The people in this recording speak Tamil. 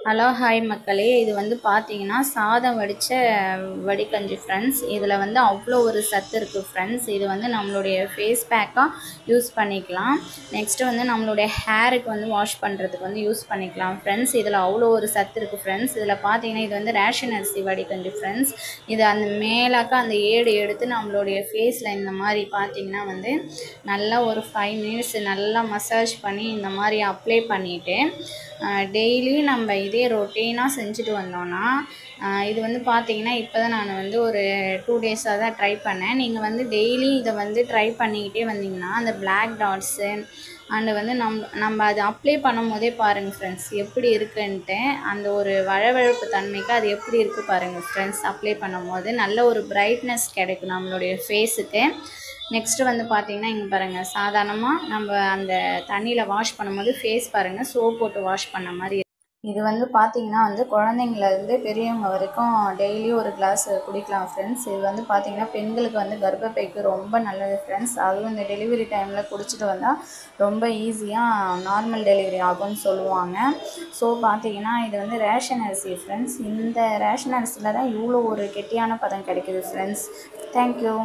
ஹலோ ஹாய் மக்களே, இது வந்து பார்த்தீங்கன்னா சாதம் வடித்த வடிகஞ்சி ஃப்ரெண்ட்ஸ். இதில் வந்து அவ்வளோ ஒரு சத்து இருக்குது ஃப்ரெண்ட்ஸ். இது வந்து நம்மளுடைய ஃபேஸ் பேக்காக யூஸ் பண்ணிக்கலாம். நெக்ஸ்ட்டு வந்து நம்மளுடைய ஹேருக்கு வந்து வாஷ் பண்ணுறதுக்கு வந்து யூஸ் பண்ணிக்கலாம் ஃப்ரெண்ட்ஸ். இதில் அவ்வளோ ஒரு சத்து இருக்குது ஃப்ரெண்ட்ஸ். இதில் பார்த்தீங்கன்னா இது வந்து ரேஷன் அரிசி வடிகஞ்சி ஃப்ரெண்ட்ஸ். இது அந்த மேலாக்க அந்த ஏடு எடுத்து நம்மளுடைய ஃபேஸில் இந்த மாதிரி பார்த்தீங்கன்னா வந்து நல்லா ஒரு 5 மினிட்ஸ் நல்லா மசாஜ் பண்ணி இந்த மாதிரி அப்ளை பண்ணிவிட்டு டெய்லி நம்ம இதே ரொட்டீனாக செஞ்சுட்டு வந்தோன்னா இது வந்து பார்த்திங்கன்னா இப்போ தான் நான் வந்து ஒரு 2 டேஸாக தான் ட்ரை பண்ணேன். நீங்கள் வந்து டெய்லி இதை வந்து ட்ரை பண்ணிக்கிட்டே வந்தீங்கன்னா அந்த பிளாக் டாட்ஸு அண்டு வந்து நம்ம அதை அப்ளை பண்ணும் போதே பாருங்கள் ஃப்ரெண்ட்ஸ் எப்படி இருக்குன்ட்டு. அந்த ஒரு வழவழப்பு தன்மைக்கு அது எப்படி இருக்குது பாருங்கள் ஃப்ரெண்ட்ஸ். அப்ளை பண்ணும் போது நல்ல ஒரு பிரைட்னஸ் கிடைக்கும் நம்மளுடைய ஃபேஸுக்கு. நெக்ஸ்ட்டு வந்து பார்த்திங்கன்னா இங்கே பாருங்கள், சாதாரணமாக நம்ம அந்த தண்ணியில் வாஷ் பண்ணும்போது ஃபேஸ் பாருங்கள் சோப் போட்டு வாஷ் பண்ண மாதிரி. இது வந்து பார்த்திங்கன்னா வந்து குழந்தைங்கள்லேருந்து பெரியவங்க வரைக்கும் டெய்லி ஒரு கிளாஸ் குடிக்கலாம் ஃப்ரெண்ட்ஸ். இது வந்து பார்த்திங்கன்னா பெண்களுக்கு வந்து கர்ப்பப்பைக்கு ரொம்ப நல்லது ஃப்ரெண்ட்ஸ். அதுவும் இந்த டெலிவரி டைமில் குடிச்சிட்டு வந்தால் ரொம்ப ஈஸியாக நார்மல் டெலிவரி ஆகும்னு சொல்லுவாங்க. ஸோ பார்த்திங்கன்னா இது வந்து ரேஷன் அரிசி ஃப்ரெண்ட்ஸ். இந்த ரேஷன் அரிசியில் தான் இவ்வளோ ஒரு கெட்டியான பதம் கிடைக்கிது ஃப்ரெண்ட்ஸ். தேங்க்யூ.